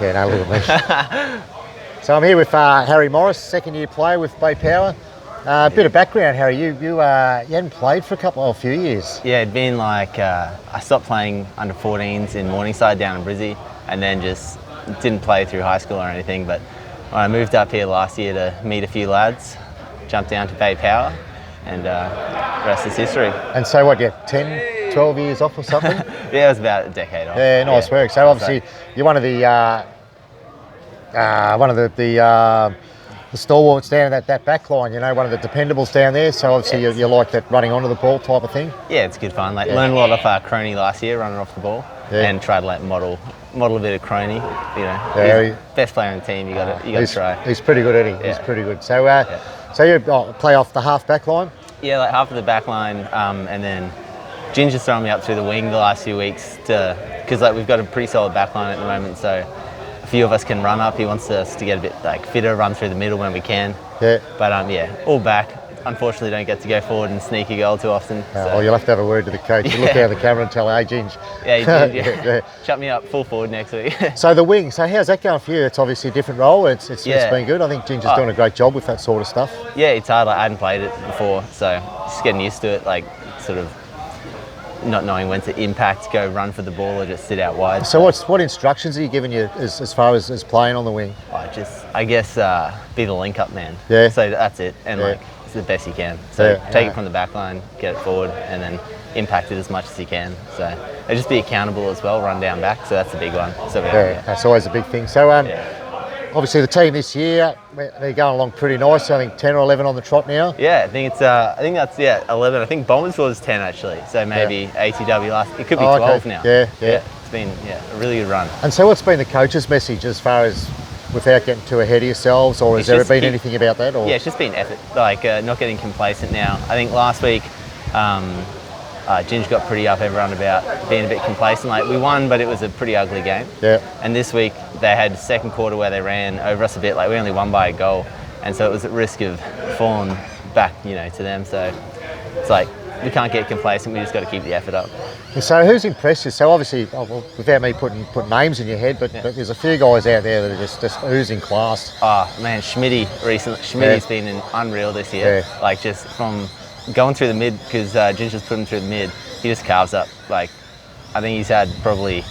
Yeah, no, look at me. So I'm here with Harry Morris, second-year player with Bay Power. A bit of background, Harry. You hadn't played for a few years. Yeah, it'd been like I stopped playing under 14s in Morningside down in Brizzy, and then just didn't play through high school or anything. But when I moved up here last year to meet a few lads, jumped down to Bay Power, and the rest is history. And so what? You 10, 12 years off or something? Yeah, it was about a decade off. Yeah, nice work. So obviously you're one of the stalwarts down at that back line, one of the dependables down there. So obviously you like that running onto the ball type of thing. Yeah, it's good fun. Learned a lot off Crony last year, running off the ball, and tried to model a bit of Crony. He's best player on the team. You got to try. He's pretty good, isn't he? Yeah. He's pretty good. So so you play off the half back line? Yeah, like half of the back line, and then Ginger's thrown me up through the wing the last few weeks because we've got a pretty solid back line at the moment. So a few of us can run up. He wants us to get a bit fitter, run through the middle when we can. Yeah. But all back. Unfortunately, don't get to go forward and sneak a goal too often. Well, you'll have to have a word to the coach. You look out the camera and tell, hey, Ginge. Yeah, he did. Yeah. Shut me up full forward next week. So the wing. So how's that going for you? It's obviously a different role. It's been good. I think Ginger's doing a great job with that sort of stuff. Yeah, it's hard. I hadn't played it before, so just getting used to it. Sort of not knowing when to impact, go run for the ball, or just sit out wide. So what instructions are you giving you as far as playing on the wing? I guess be the link-up man. Yeah. So that's it, and it's the best you can. So take it from the back line, get it forward, and then impact it as much as you can. So and just be accountable as well, run down back. So that's a big one. So that's always a big thing. So obviously the team this year, they're going along pretty nice. I think 10 or 11 on the trot now. Yeah, I think that's 11. I think Bombers was 10 actually. So maybe ATW last. It could be 12 now. Yeah. It's been a really good run. And so what's been the coach's message as far as without getting too ahead of yourselves, or has there been anything about that? Or? Yeah, it's just been effort. Not getting complacent now. I think last week Ginge got pretty up everyone about being a bit complacent. We won, but it was a pretty ugly game. Yeah. And this week they had second quarter where they ran over us a bit. We only won by a goal, and so it was at risk of falling back, to them. So it's we can't get complacent. We just got to keep the effort up. So who's impressed you? So obviously, without me putting names in your head, but there's a few guys out there that are just oozing class. Oh man, Schmitty recently. Schmitty's been unreal this year. Yeah. Just from going through the mid, because Ginger's put him through the mid, he just carves up. I think he's had probably,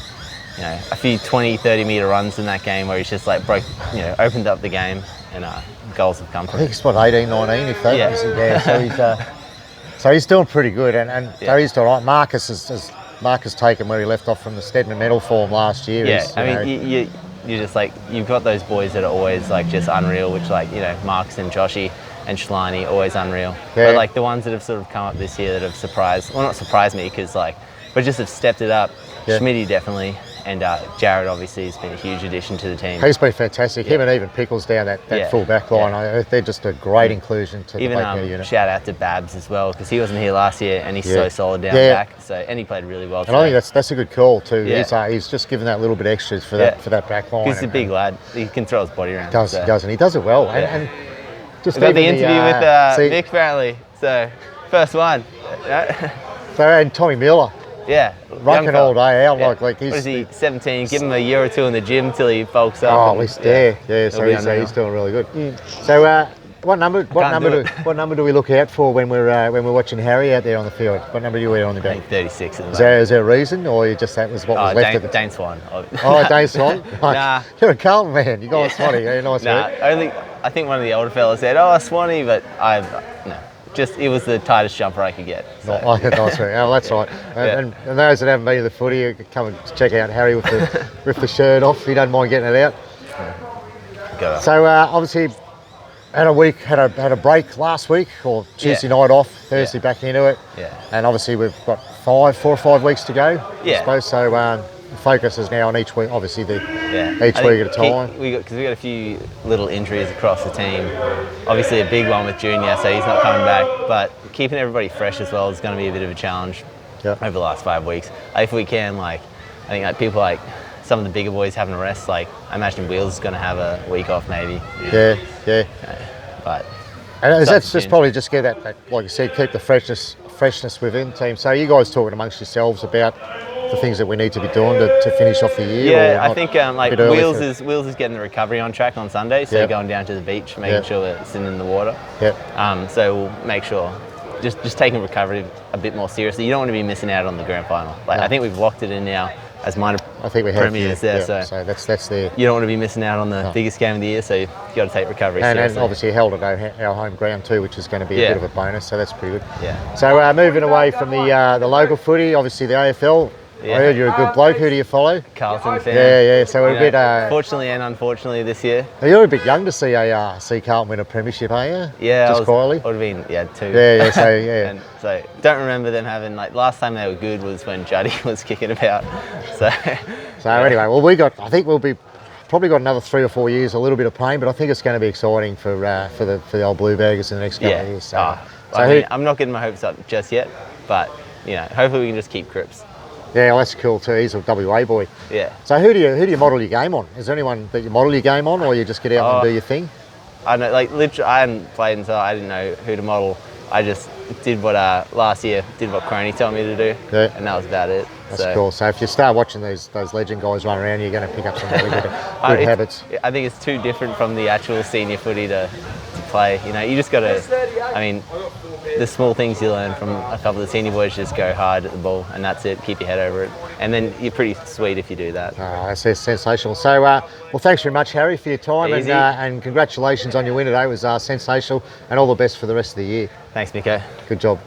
a few 20, 30 metre runs in that game where he's just opened up the game, and goals have come from I think it's 18, 19 if that is. Yeah. So he's doing pretty good, and so he's doing all right. Marcus has taken where he left off from the Stedman medal form last year. Yeah, you're just you've got those boys that are always just unreal, which Marcus and Joshy and Schleiny, always unreal. Yeah. But the ones that have sort of come up this year that have not surprised me, but just have stepped it up. Yeah. Schmitty definitely, and Jared obviously has been a huge addition to the team. He's been fantastic. Him and even Pickles down that full back line. They're just a great inclusion to the Bay unit. Shout out to Babs as well, because he wasn't here last year and he's so solid down back. So and he played really well. And I think that's a good call too. Yeah. He's just given that little bit extras for that back line. He's a big lad. He can throw his body around. Doesn't he? Does it well. And just got the interview with Vic apparently. So first one. And Tommy Miller. Yeah, rocking all day out what is he? 17. Give him a year or two in the gym till he bulks up. Oh, at least So he's doing really good. So, what number do we look out for when we're watching Harry out there on the field? What number do you wear on the back? 36 at the moment. Is there a reason, or that was what was left of it? Dane Swan. Dane Swan. Nah, you're a Carlton man. You go on Swanee. Nice. I think one of the older fellas said, Swanee, but no. It was the tightest jumper I could get. So. Nice. Oh, that's right. And those that haven't been to the footy, come and check out Harry with the shirt off. If you don't mind getting it out. Go. So obviously had a break last week, or Tuesday night off, Thursday back into it. Yeah. And obviously we've got 4 or 5 weeks to go. I suppose so. The focus is now on each week, obviously each week at a time. We got a few little injuries across the team. Obviously a big one with Junior, so he's not coming back. But keeping everybody fresh as well is going to be a bit of a challenge over the last 5 weeks. If we can, I think people some of the bigger boys having a rest. I imagine Wheels is going to have a week off maybe. Yeah. But and that's just probably just get that, like you said, keep the freshness within the team. So you guys talking amongst yourselves about the things that we need to be doing to finish off the year? Yeah, I think like Wheels is getting the recovery on track on Sunday, so going down to the beach, making sure that it's in the water. So we'll make sure just taking recovery a bit more seriously. You don't want to be missing out on the grand final. Like I think we've locked it in now as minor premiers there. So that's there. You don't want to be missing out on the biggest game of the year, so you've got to take recovery seriously. And obviously held at our home ground too, which is going to be a bit of a bonus. So that's pretty good. Yeah. So moving away from the local footy, obviously the AFL. I heard you're a good bloke. Who do you follow? Carlton fan. Yeah. So we're a bit. Fortunately and unfortunately this year. You're a bit young to see Carlton win a premiership, are you? Yeah, just quietly. Would have been 2. Yeah. So and so don't remember them having like last time they were good was when Juddy was kicking about. So anyway, well I think we'll be probably got another 3 or 4 years, a little bit of pain, but I think it's going to be exciting for the old Bluebaggers in the next couple of years. So, I'm not getting my hopes up just yet, but hopefully we can just keep Cripps. Yeah, well, that's cool too. He's a WA boy. Yeah. So who do you model your game on? Is there anyone that you model your game on, or you just get out and do your thing? I know, like literally, I hadn't played until I didn't know who to model. I just did what last year what Crony told me to do, and that was about it. That's cool. So if you start watching those legend guys run around, you're going to pick up some really good habits. I think it's too different from the actual senior footy to play. You just got to. I mean, the small things you learn from a couple of the senior boys, just go hard at the ball, and that's it. Keep your head over it, and then you're pretty sweet if you do that. That's sensational. So, well, thanks very much, Harry, for your time, and congratulations on your win today. It was sensational, and all the best for the rest of the year. Thanks, Miko. Good job.